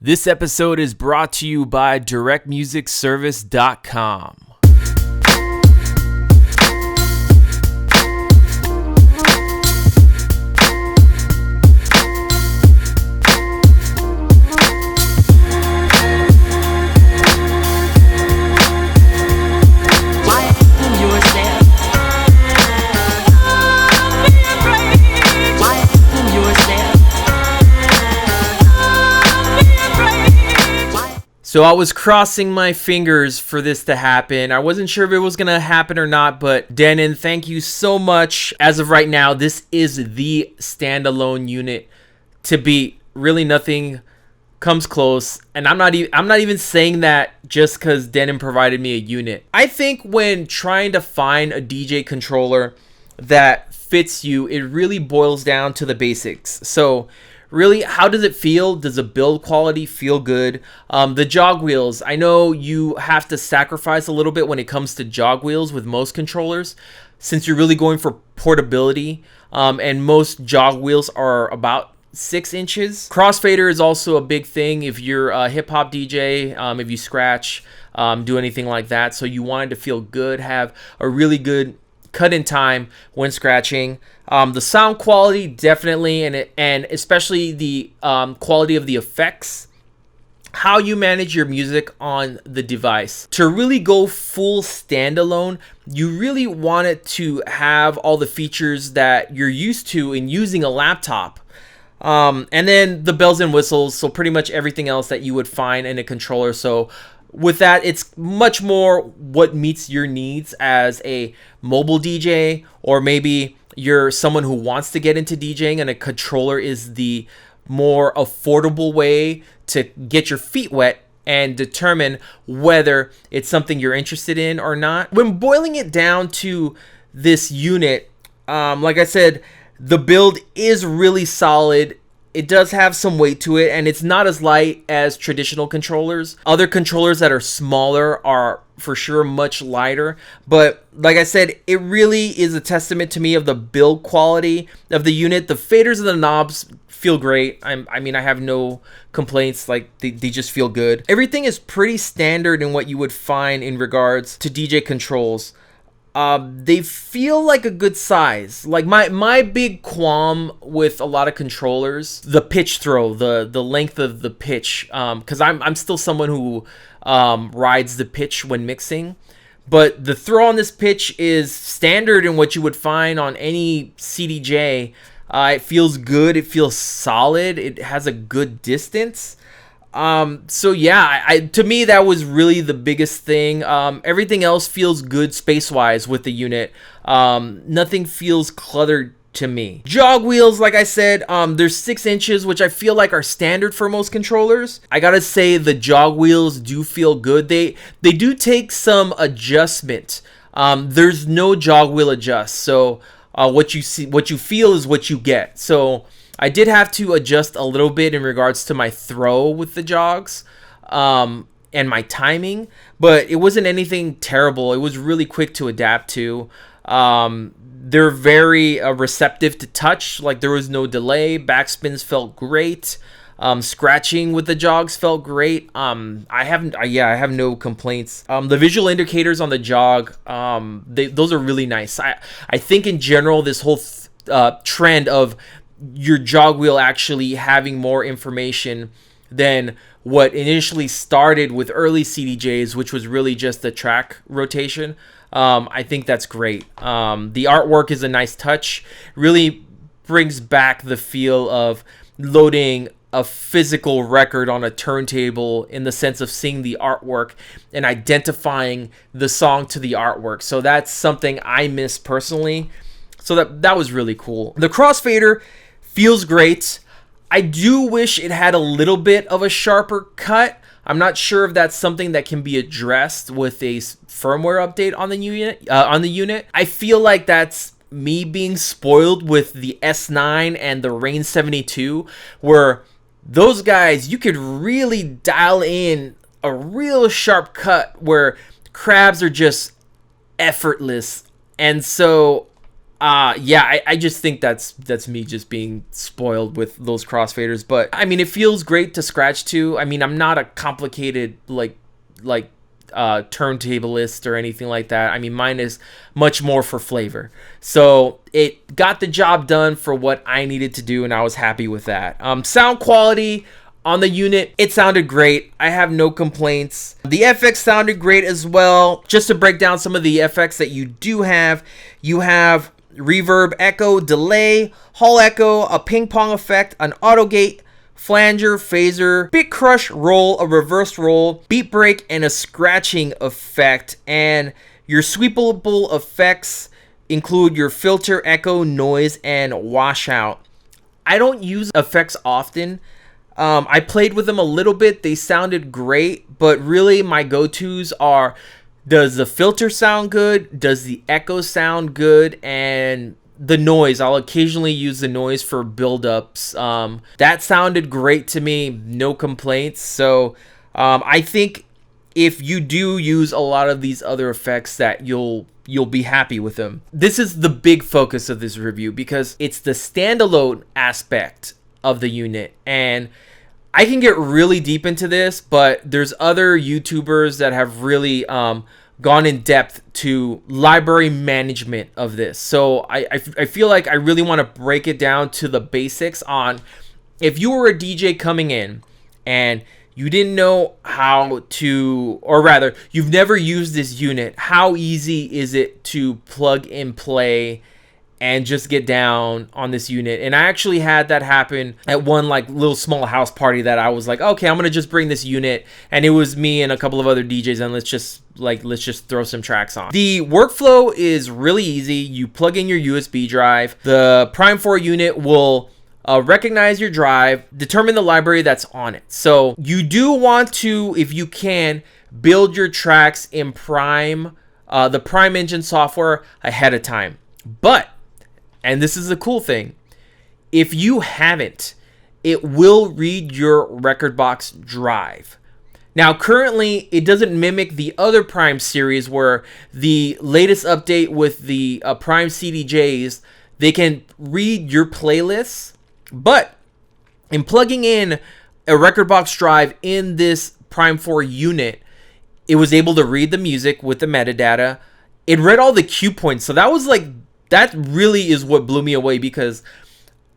This episode is brought to you by directmusicservice.com. So I was crossing my fingers for this to happen. I wasn't sure if it was going to happen or not, but Denon, thank you so much. As of right now, this is the standalone unit to beat. Really nothing comes close. And I'm not even saying that just because Denon provided me a unit. I think when trying to find a DJ controller that fits you, it really boils down to the basics. So really, how does it feel? Does the build quality feel good? The jog wheels, I know you have to sacrifice a little bit when it comes to jog wheels with most controllers, since you're really going for portability, and most jog wheels are about 6 inches. Crossfader is also a big thing if you're a hip-hop DJ, if you scratch, do anything like that. So you want it to feel good, have a really good cut in time when scratching. The sound quality definitely, and especially the quality of the effects, how you manage your music on the device. To really go full standalone, you really want it to have all the features that you're used to in using a laptop. And then the bells and whistles, so pretty much everything else that you would find in a controller. So with that, it's much more what meets your needs as a mobile DJ, or maybe you're someone who wants to get into DJing and a controller is the more affordable way to get your feet wet and determine whether it's something you're interested in or not. When boiling it down to this unit, like I said, the build is really solid. It does have some weight to it, and it's not as light as traditional controllers. Other controllers that are smaller are for sure much lighter, but like I said, it really is a testament to me of the build quality of the unit. The faders and the knobs feel great. I mean, I have no complaints. Like they just feel good. Everything is pretty standard in what you would find in regards to DJ controls. They feel like a good size. Like my big qualm with a lot of controllers, the pitch throw, the length of the pitch, because I'm still someone who rides the pitch when mixing, but the throw on this pitch is standard in what you would find on any CDJ. It feels good. It feels solid. It has a good distance. So yeah, to me, that was really the biggest thing. Everything else feels good space-wise with the unit. Nothing feels cluttered to me. Jog wheels, like I said, there's 6 inches, which I feel like are standard for most controllers. I gotta say, the jog wheels do feel good. They do take some adjustment. There's no jog wheel adjust, so what you feel is what you get. So I did have to adjust a little bit in regards to my throw with the jogs, and my timing, but it wasn't anything terrible. It was really quick to adapt to. They're very receptive to touch. Like there was no delay. Backspins felt great. Scratching with the jogs felt great. I have no complaints. The visual indicators on the jog, those are really nice. I think in general, this whole trend of your jog wheel actually having more information than what initially started with early CDJs, which was really just the track rotation. I think that's great. The artwork is a nice touch. Really brings back the feel of loading a physical record on a turntable, in the sense of seeing the artwork and identifying the song to the artwork. So that's something I miss personally. So that was really cool. The crossfader feels great. I do wish it had a little bit of a sharper cut. I'm not sure if that's something that can be addressed with a firmware update on the unit. I feel like that's me being spoiled with the S9 and the Rain 72, where those guys, you could really dial in a real sharp cut where crabs are just effortless. And so Yeah, I just think that's me just being spoiled with those crossfaders. But I mean, it feels great to scratch to. I mean, I'm not a complicated like turntablist or anything like that. I mean, mine is much more for flavor. So it got the job done for what I needed to do, and I was happy with that. Sound quality on the unit, it sounded great. I have no complaints. The FX sounded great as well. Just to break down some of the FX that you do have, you have reverb, echo, delay, hall echo, a ping pong effect, an auto gate, flanger, phaser, bit crush, roll, a reverse roll, beat break, and a scratching effect. And your sweepable effects include your filter, echo, noise, and washout. I don't use effects often. I played with them a little bit. They sounded great, but really my go-tos are, does the filter sound good? Does the echo sound good? And the noise. I'll occasionally use the noise for build-ups. That sounded great to me. No complaints. So I think if you do use a lot of these other effects, that you'll be happy with them. This is the big focus of this review because it's the standalone aspect of the unit, and I can get really deep into this, but there's other YouTubers that have really gone in depth to library management of this. So I feel like I really want to break it down to the basics on, if you were a DJ coming in and you didn't know how to, or rather, you've never used this unit, how easy is it to plug and play and just get down on this unit? And I actually had that happen at one like little small house party that I was like, okay, I'm gonna just bring this unit, and it was me and a couple of other DJs, and let's just throw some tracks on. The workflow is really easy. You plug in your USB drive. The Prime 4 unit will recognize your drive, determine the library that's on it. So you do want to, if you can, build your tracks in Prime, the Prime Engine software ahead of time. But, and this is the cool thing, if you haven't, it will read your record box drive. Now, currently, it doesn't mimic the other Prime series where the latest update with the Prime CDJs, they can read your playlists. But in plugging in a record box drive in this Prime 4 unit, it was able to read the music with the metadata. It read all the cue points. So that really is what blew me away, because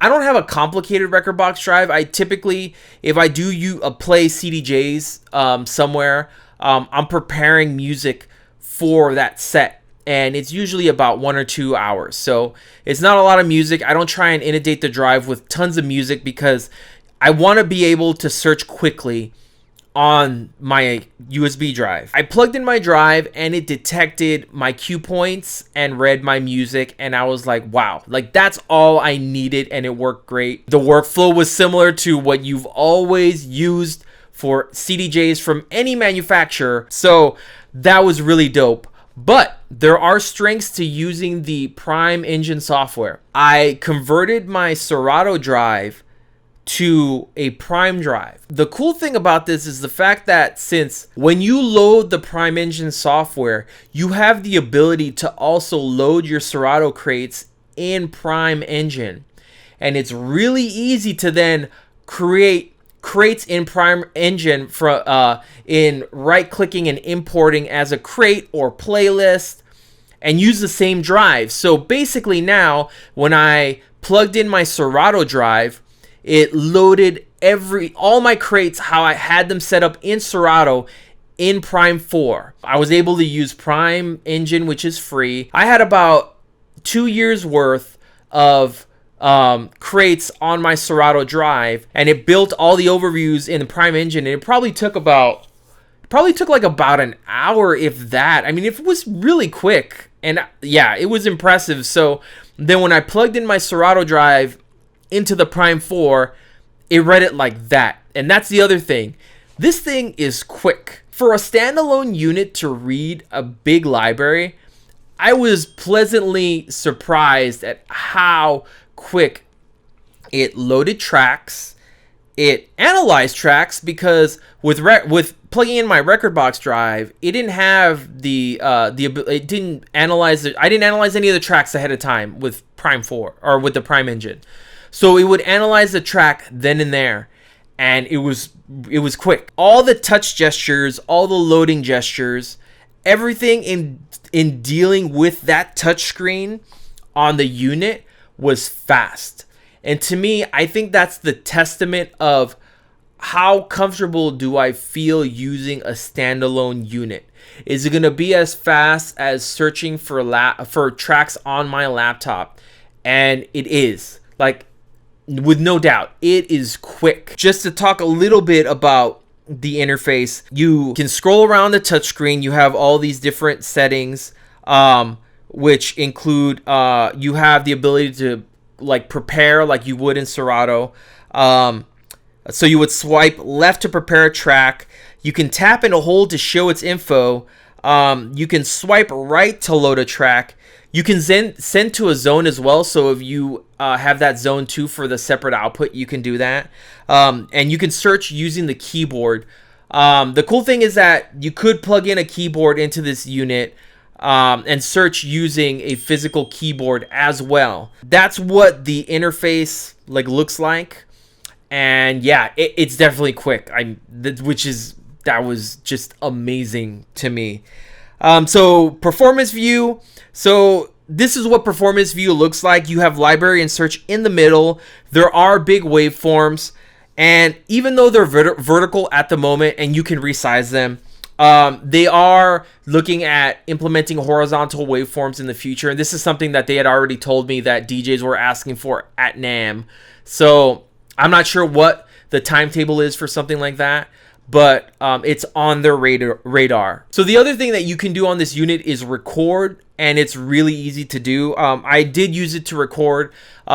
I don't have a complicated record box drive. I typically, if I do play CDJs somewhere, I'm preparing music for that set, and it's usually about 1 or 2 hours. So it's not a lot of music. I don't try and inundate the drive with tons of music because I want to be able to search quickly on my USB drive. I plugged in my drive and it detected my cue points and read my music, and I was like, wow, like that's all I needed, and it worked great. The workflow was similar to what you've always used for CDJs from any manufacturer, so that was really dope. But there are strengths to using the Prime Engine software. I converted my Serato drive to a Prime drive. The cool thing about this is the fact that since when you load the Prime Engine software, you have the ability to also load your Serato crates in Prime Engine. And it's really easy to then create crates in Prime Engine in right-clicking and importing as a crate or playlist, and use the same drive. So basically now, when I plugged in my Serato drive, it loaded all my crates how I had them set up in Serato in Prime 4. I was able to use Prime Engine, which is free. I had about 2 years worth of crates on my Serato drive, and it built all the overviews in the Prime Engine, and it probably took like about an hour, if that. I mean, it was really quick, and yeah, it was impressive. So then when I plugged in my Serato drive into the Prime 4, it read it like that. And that's the other thing. This thing is quick. For a standalone unit to read a big library, I was pleasantly surprised at how quick it loaded tracks. it analyzed tracks because with plugging in my record box drive, it didn't have it didn't analyze I didn't analyze any of the tracks ahead of time with Prime 4 or with the Prime engine. So it would analyze the track then and there, and it was quick. All the touch gestures, all the loading gestures, everything in dealing with that touch screen on the unit was fast. And to me, I think that's the testament of how comfortable do I feel using a standalone unit. Is it going to be as fast as searching for tracks on my laptop? And it is. Like, with no doubt, it is quick. Just to talk a little bit about the interface, you can scroll around the touchscreen. You have all these different settings, which include you have the ability to like prepare like you would in Serato. So you would swipe left to prepare a track. You can tap and hold to show its info. You can swipe right to load a track. You can send to a zone as well. So if you have that zone too for the separate output, you can do that. And you can search using the keyboard. The cool thing is that you could plug in a keyboard into this unit and search using a physical keyboard as well. That's what the interface looks like. And yeah, it's definitely quick. That was just amazing to me. So performance view. So this is what performance view looks like. You have library and search in the middle. There are big waveforms, and even though they're vertical at the moment and you can resize them, they are looking at implementing horizontal waveforms in the future. And this is something that they had already told me that DJs were asking for at NAMM. So I'm not sure what the timetable is for something like that, but it's on their radar. So the other thing that you can do on this unit is record, and it's really easy to do. I did use it to record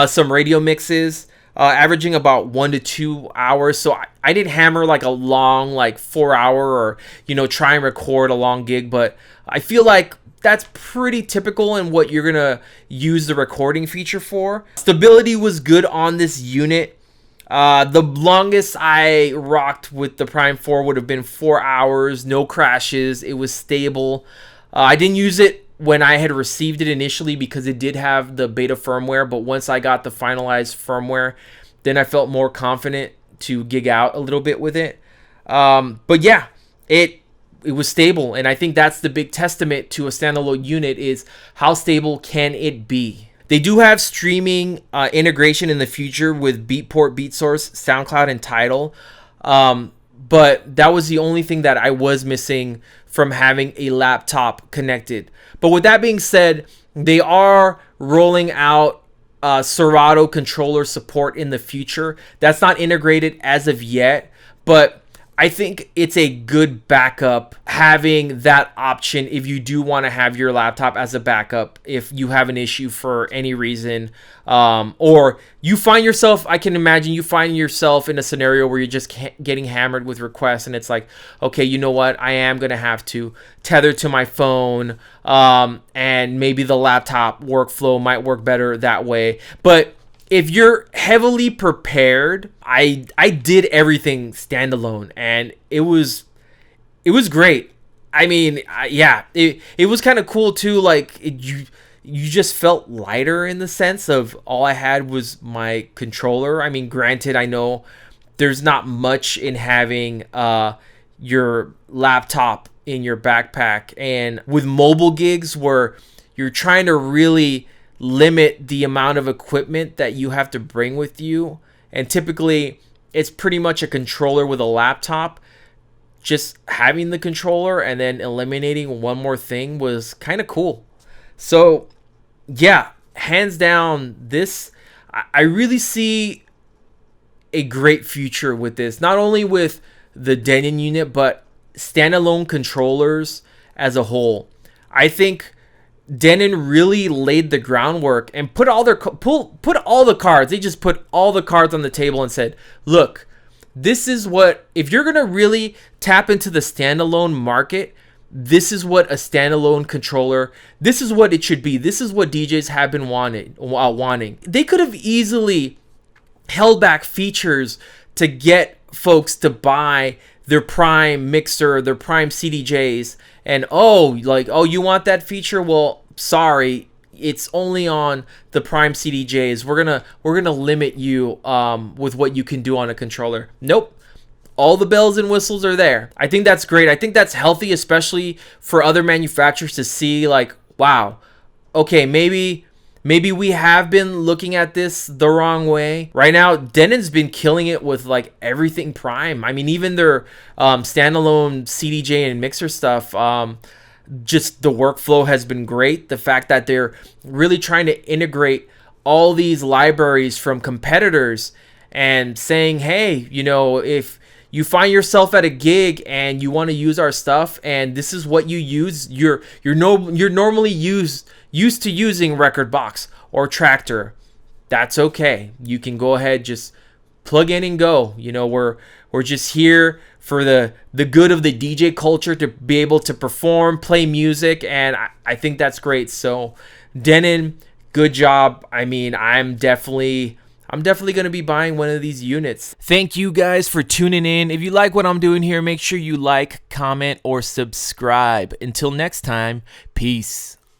some radio mixes, averaging about 1 to 2 hours. So I didn't hammer like a long 4 hour or try and record a long gig, but I feel like that's pretty typical in what you're gonna use the recording feature for. Stability was good on this unit. The longest I rocked with the Prime 4 would have been 4 hours, no crashes. It was stable. I didn't use it when I had received it initially because it did have the beta firmware, but once I got the finalized firmware, then I felt more confident to gig out a little bit with it. But yeah, it was stable, and I think that's the big testament to a standalone unit is how stable can it be. They do have streaming integration in the future with Beatport, BeatSource, SoundCloud, and Tidal. But that was the only thing that I was missing from having a laptop connected. But with that being said, they are rolling out Serato controller support in the future. That's not integrated as of yet, but I think it's a good backup having that option if you do want to have your laptop as a backup if you have an issue for any reason, or you find yourself, I can imagine you find yourself in a scenario where you're just getting hammered with requests and it's like, okay, you know what, I am going to have to tether to my phone, and maybe the laptop workflow might work better that way. But if you're heavily prepared, I did everything standalone, and it was great. I mean, yeah, it was kind of cool too. Like you just felt lighter in the sense of all I had was my controller. I mean, granted, I know there's not much in having your laptop in your backpack, and with mobile gigs where you're trying to really limit the amount of equipment that you have to bring with you, and typically it's pretty much a controller with a laptop. Just having the controller and then eliminating one more thing was kind of cool. So yeah, hands down, this I really see a great future with this, not only with the Denon unit but standalone controllers as a whole. I think Denon really laid the groundwork and put all the cards. They just put all the cards on the table and said, look, this is what, if you're going to really tap into the standalone market, this is what a standalone controller, this is what it should be. This is what DJs have been wanting. They could have easily held back features to get folks to buy their Prime mixer, their Prime CDJs, and oh, you want that feature? Well, sorry, it's only on the Prime CDJs. We're gonna limit you with what you can do on a controller. Nope. All the bells and whistles are there. I think that's great. I think that's healthy, especially for other manufacturers to see, like, wow, okay, maybe we have been looking at this the wrong way. Right now, Denon's been killing it with like everything Prime. I mean, even their standalone CDJ and mixer stuff, just the workflow has been great. The fact that they're really trying to integrate all these libraries from competitors and saying, hey, you know, if you find yourself at a gig and you want to use our stuff and this is what you use, you're normally used to using Rekordbox or Traktor, that's okay. You can go ahead, just plug in and go. You know, we're just here for the good of the DJ culture to be able to perform, play music, and I think that's great. So Denon, good job. I mean, I'm definitely going to be buying one of these units. Thank you guys for tuning in. If you like what I'm doing here, make sure you like, comment, or subscribe. Until next time, peace.